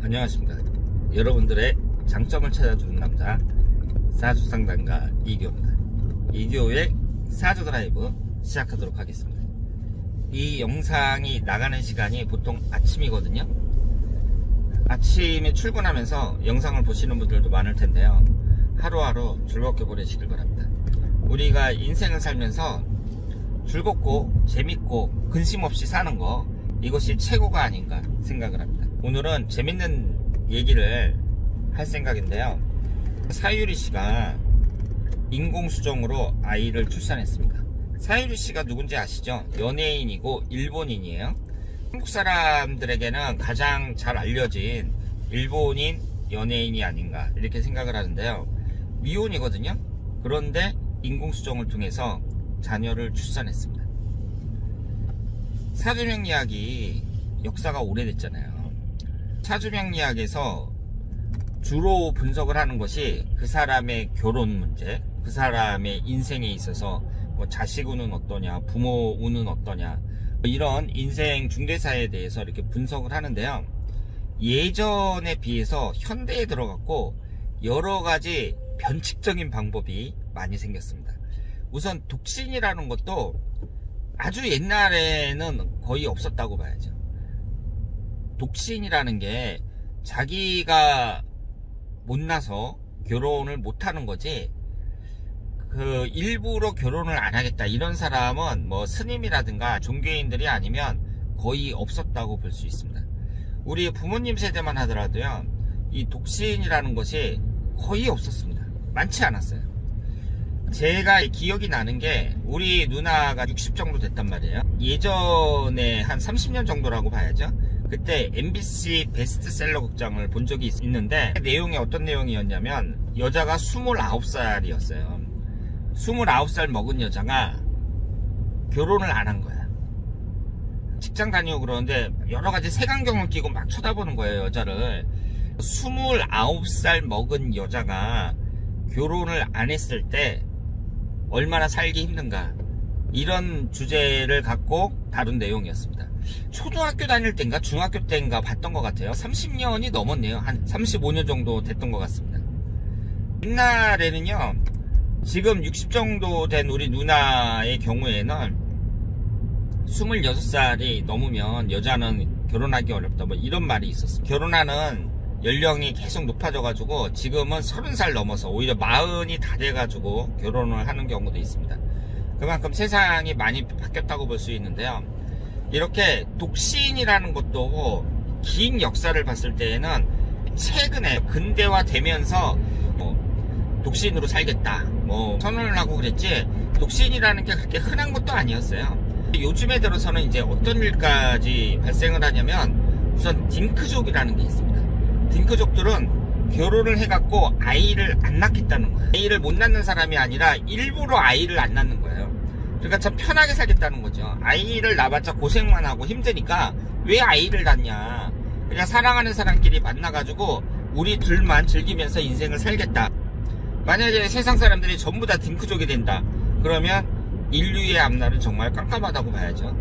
안녕하십니까. 여러분들의 장점을 찾아주는 남자 사주상담가 이교입니다. 이교의 사주 드라이브 시작하도록 하겠습니다. 이 영상이 나가는 시간이 보통 아침이거든요. 아침에 출근하면서 영상을 보시는 분들도 많을 텐데요. 하루하루 즐겁게 보내시길 바랍니다. 우리가 인생을 살면서 즐겁고 재밌고 근심 없이 사는 거, 이것이 최고가 아닌가 생각을 합니다. 오늘은 재밌는 얘기를 할 생각인데요. 사유리 씨가 인공수정으로 아이를 출산했습니다. 사유리 씨가 누군지 아시죠? 연예인이고 일본인이에요. 한국 사람들에게는 가장 잘 알려진 일본인 연예인이 아닌가 이렇게 생각을 하는데요. 미혼이거든요. 그런데 인공수정을 통해서 자녀를 출산했습니다. 사주명리학이 역사가 오래됐잖아요. 사주명리학에서 주로 분석을 하는 것이 그 사람의 결혼 문제, 그 사람의 인생에 있어서 뭐 자식 운은 어떠냐, 부모 운은 어떠냐, 이런 인생 중대사에 대해서 이렇게 분석을 하는데요. 예전에 비해서 현대에 들어갔고 여러 가지 변칙적인 방법이 많이 생겼습니다. 우선 독신이라는 것도 아주 옛날에는 거의 없었다고 봐야죠. 독신이라는 게 자기가 못나서 결혼을 못하는 거지, 일부러 결혼을 안 하겠다 이런 사람은 뭐 스님이라든가 종교인들이 아니면 거의 없었다고 볼 수 있습니다. 우리 부모님 세대만 하더라도요, 이 독신이라는 것이 거의 없었습니다. 많지 않았어요. 제가 기억이 나는 게 우리 누나가 60 정도 됐단 말이에요. 예전에 한 30년 정도라고 봐야죠. 그때 MBC 베스트셀러 극장을 본 적이 있는데, 내용이 어떤 내용이었냐면 여자가 29살이었어요 29살 먹은 여자가 결혼을 안 한 거야. 직장 다니고 그러는데 여러가지 색안경을 끼고 막 쳐다보는 거예요, 여자를. 29살 먹은 여자가 결혼을 안 했을 때 얼마나 살기 힘든가, 이런 주제를 갖고 다룬 내용이었습니다. 초등학교 다닐 때인가 중학교 때인가 봤던 것 같아요. 30년이 넘었네요. 한 35년 정도 됐던 것 같습니다. 옛날에는요, 지금 60 정도 된 우리 누나의 경우에는 26살이 넘으면 여자는 결혼하기 어렵다, 뭐 이런 말이 있었어요. 결혼하는 연령이 계속 높아져가지고 지금은 30살 넘어서 오히려 40이 다 돼가지고 결혼을 하는 경우도 있습니다. 그만큼 세상이 많이 바뀌었다고 볼 수 있는데요. 이렇게 독신이라는 것도 긴 역사를 봤을 때에는 최근에 근대화되면서 독신으로 살겠다 뭐 선언을 하고 그랬지, 독신이라는 게 그렇게 흔한 것도 아니었어요. 요즘에 들어서는 이제 어떤 일까지 발생을 하냐면, 우선 딩크족이라는 게 있습니다. 딩크족들은 결혼을 해갖고 아이를 안 낳겠다는 거예요. 아이를 못 낳는 사람이 아니라 일부러 아이를 안 낳는 거예요. 그러니까 참 편하게 살겠다는 거죠. 아이를 낳아봤자 고생만 하고 힘드니까 왜 아이를 낳냐, 그냥 사랑하는 사람끼리 만나가지고 우리 둘만 즐기면서 인생을 살겠다. 만약에 세상 사람들이 전부 다 딩크족이 된다 그러면 인류의 앞날은 정말 깜깜하다고 봐야죠.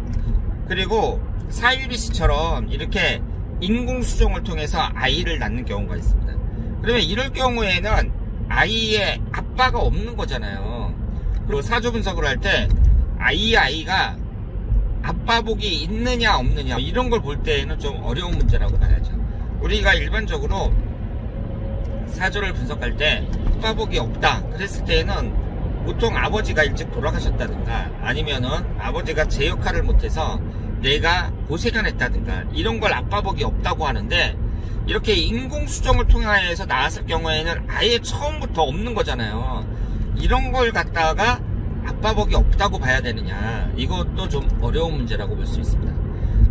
그리고 사유리 씨처럼 이렇게 인공수정을 통해서 아이를 낳는 경우가 있습니다. 그러면 이럴 경우에는 아이의 아빠가 없는 거잖아요. 그리고 사주 분석을 할 때 아이가 아빠 복이 있느냐 없느냐 이런 걸 볼 때에는 좀 어려운 문제라고 봐야죠. 우리가 일반적으로 사주를 분석할 때 아빠 복이 없다 그랬을 때에는 보통 아버지가 일찍 돌아가셨다든가, 아니면은 아버지가 제 역할을 못해서 내가 고생을 했다든가, 이런 걸 아빠 복이 없다고 하는데, 이렇게 인공수정을 통해서 나왔을 경우에는 아예 처음부터 없는 거잖아요. 이런 걸 갖다가 아빠 복이 없다고 봐야 되느냐, 이것도 좀 어려운 문제라고 볼 수 있습니다.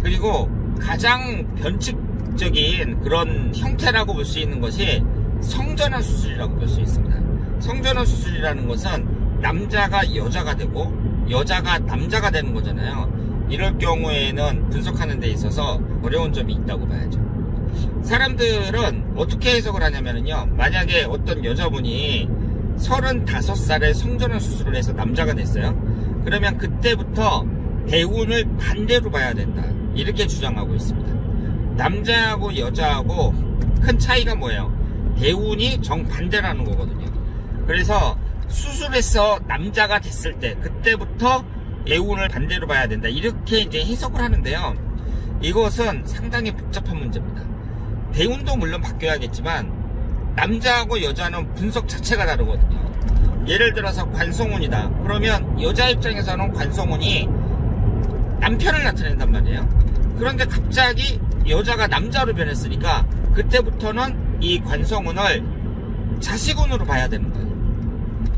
그리고 가장 변칙적인 그런 형태라고 볼 수 있는 것이 성전환 수술이라고 볼 수 있습니다. 성전환 수술이라는 것은 남자가 여자가 되고 여자가 남자가 되는 거잖아요. 이럴 경우에는 분석하는 데 있어서 어려운 점이 있다고 봐야죠. 사람들은 어떻게 해석을 하냐면요, 만약에 어떤 여자분이 35살에 성전환 수술을 해서 남자가 됐어요. 그러면 그때부터 대운을 반대로 봐야 된다, 이렇게 주장하고 있습니다. 남자하고 여자하고 큰 차이가 뭐예요? 대운이 정반대라는 거거든요. 그래서 수술해서 남자가 됐을 때 그때부터 대운을 반대로 봐야 된다, 이렇게 이제 해석을 하는데요. 이것은 상당히 복잡한 문제입니다. 대운도 물론 바뀌어야겠지만 남자하고 여자는 분석 자체가 다르거든요. 예를 들어서 관성운이다. 그러면 여자 입장에서는 관성운이 남편을 나타낸단 말이에요. 그런데 갑자기 여자가 남자로 변했으니까 그때부터는 이 관성운을 자식운으로 봐야 되는 거예요.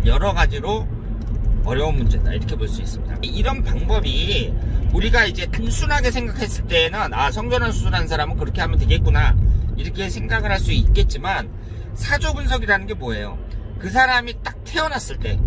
여러 가지로 어려운 문제다, 이렇게 볼 수 있습니다. 이런 방법이 우리가 이제 단순하게 생각했을 때는 성전환 수술한 사람은 그렇게 하면 되겠구나, 이렇게 생각을 할 수 있겠지만, 사주 분석이라는 게 뭐예요? 그 사람이 딱 태어났을 때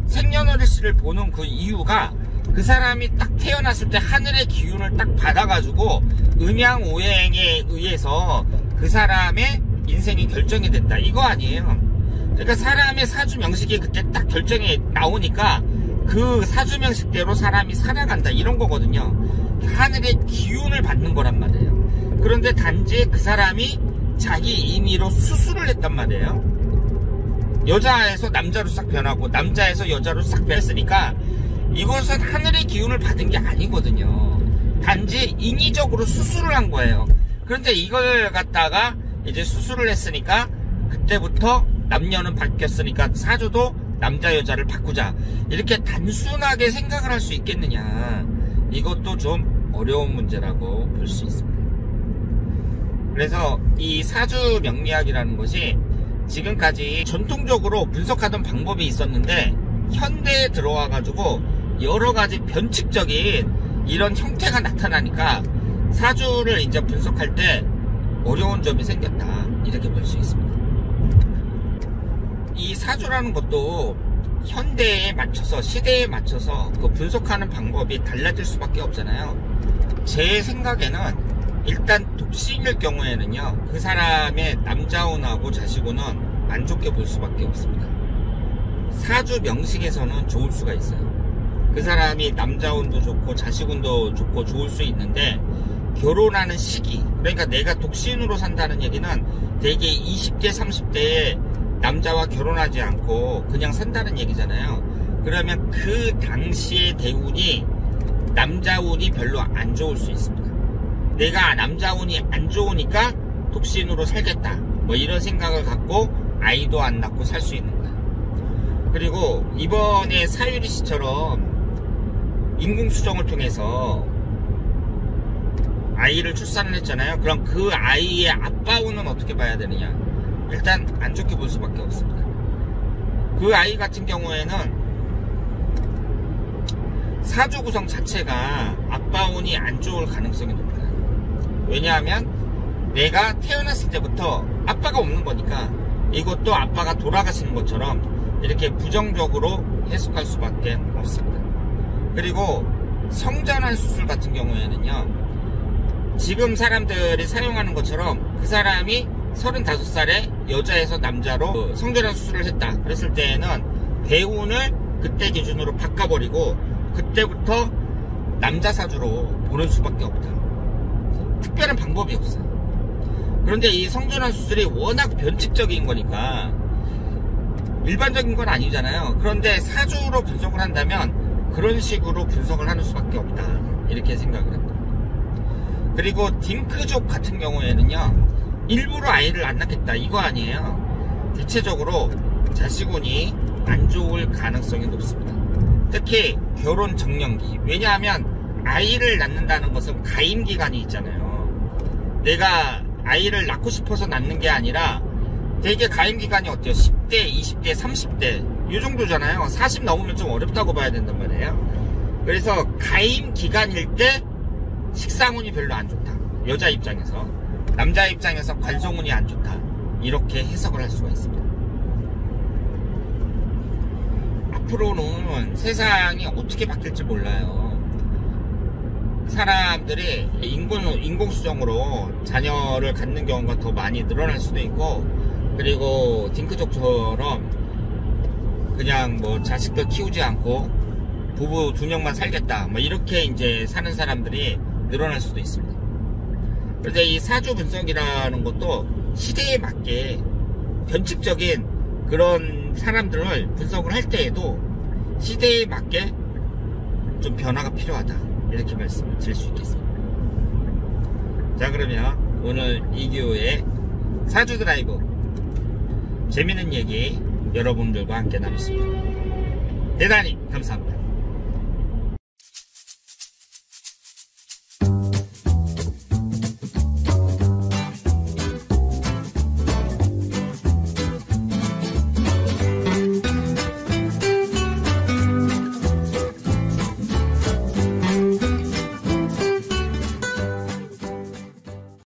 생년월일시를 보는 그 이유가 그 사람이 딱 태어났을 때 하늘의 기운을 딱 받아가지고 음양오행에 의해서 그 사람의 인생이 결정이 된다, 이거 아니에요. 그러니까 사람의 사주 명식이 그때 딱 결정이 나오니까 그 사주 명식대로 사람이 살아간다, 이런 거거든요. 하늘의 기운을 받는 거란 말이에요. 그런데 단지 그 사람이 자기 임의로 수술을 했단 말이에요. 여자에서 남자로 싹 변하고 남자에서 여자로 싹 변했으니까 이것은 하늘의 기운을 받은 게 아니거든요. 단지 인위적으로 수술을 한 거예요. 그런데 이걸 갖다가 이제 수술을 했으니까 그때부터 남녀는 바뀌었으니까 사주도 남자 여자를 바꾸자, 이렇게 단순하게 생각을 할 수 있겠느냐, 이것도 좀 어려운 문제라고 볼 수 있습니다. 그래서 이 사주 명리학이라는 것이 지금까지 전통적으로 분석하던 방법이 있었는데 현대에 들어와 가지고 여러 가지 변칙적인 이런 형태가 나타나니까 사주를 이제 분석할 때 어려운 점이 생겼다, 이렇게 볼 수 있습니다. 이 사주라는 것도 현대에 맞춰서, 시대에 맞춰서 그 분석하는 방법이 달라질 수밖에 없잖아요. 제 생각에는 일단 독신일 경우에는요, 그 사람의 남자운하고 자식운은 안 좋게 볼 수밖에 없습니다. 사주 명식에서는 좋을 수가 있어요. 그 사람이 남자운도 좋고 자식운도 좋고 좋을 수 있는데, 결혼하는 시기, 그러니까 내가 독신으로 산다는 얘기는 대개 20대 30대에 남자와 결혼하지 않고 그냥 산다는 얘기잖아요. 그러면 그 당시의 대운이 남자운이 별로 안 좋을 수 있습니다. 내가 남자운이 안 좋으니까 독신으로 살겠다, 뭐 이런 생각을 갖고 아이도 안 낳고 살 수 있는 거예요. 그리고 이번에 사유리 씨처럼 인공수정을 통해서 아이를 출산을 했잖아요. 그럼 그 아이의 아빠운은 어떻게 봐야 되느냐? 일단 안 좋게 볼 수밖에 없습니다. 그 아이 같은 경우에는 사주 구성 자체가 아빠운이 안 좋을 가능성이 높아요. 왜냐하면 내가 태어났을 때부터 아빠가 없는 거니까 이것도 아빠가 돌아가시는 것처럼 이렇게 부정적으로 해석할 수밖에 없습니다. 그리고 성전환 수술 같은 경우에는요, 지금 사람들이 사용하는 것처럼 그 사람이 35살에 여자에서 남자로 성전환 수술을 했다 그랬을 때에는 대운을 그때 기준으로 바꿔버리고 그때부터 남자 사주로 보는 수밖에 없다. 특별한 방법이 없어요. 그런데 이 성전환 수술이 워낙 변칙적인 거니까 일반적인 건 아니잖아요. 그런데 사주로 분석을 한다면 그런 식으로 분석을 하는 수밖에 없다, 이렇게 생각을 합니다. 그리고 딩크족 같은 경우에는요, 일부러 아이를 안 낳겠다, 이거 아니에요. 대체적으로 자식운이 안 좋을 가능성이 높습니다. 특히 결혼 정년기. 왜냐하면 아이를 낳는다는 것은 가임기간이 있잖아요. 내가 아이를 낳고 싶어서 낳는 게 아니라 되게 가임기간이 어때요? 10대, 20대, 30대 이 정도잖아요. 40 넘으면 좀 어렵다고 봐야 된단 말이에요. 그래서 가임기간일 때 식상운이 별로 안 좋다, 여자 입장에서. 남자 입장에서 관성운이 안 좋다, 이렇게 해석을 할 수가 있습니다. 앞으로는 세상이 어떻게 바뀔지 몰라요. 사람들이 인공수정으로 자녀를 갖는 경우가 더 많이 늘어날 수도 있고, 그리고 딩크족처럼 그냥 뭐 자식들 키우지 않고 부부 2명만 살겠다, 뭐 이렇게 이제 사는 사람들이 늘어날 수도 있습니다. 그런데 이 사주 분석이라는 것도 시대에 맞게 변칙적인 그런 사람들을 분석을 할 때에도 시대에 맞게 좀 변화가 필요하다, 이렇게 말씀을 드릴 수 있겠습니다. 자, 그러면 오늘 이규호의 사주 드라이브 재밌는 얘기 여러분들과 함께 나눴습니다. 대단히 감사합니다.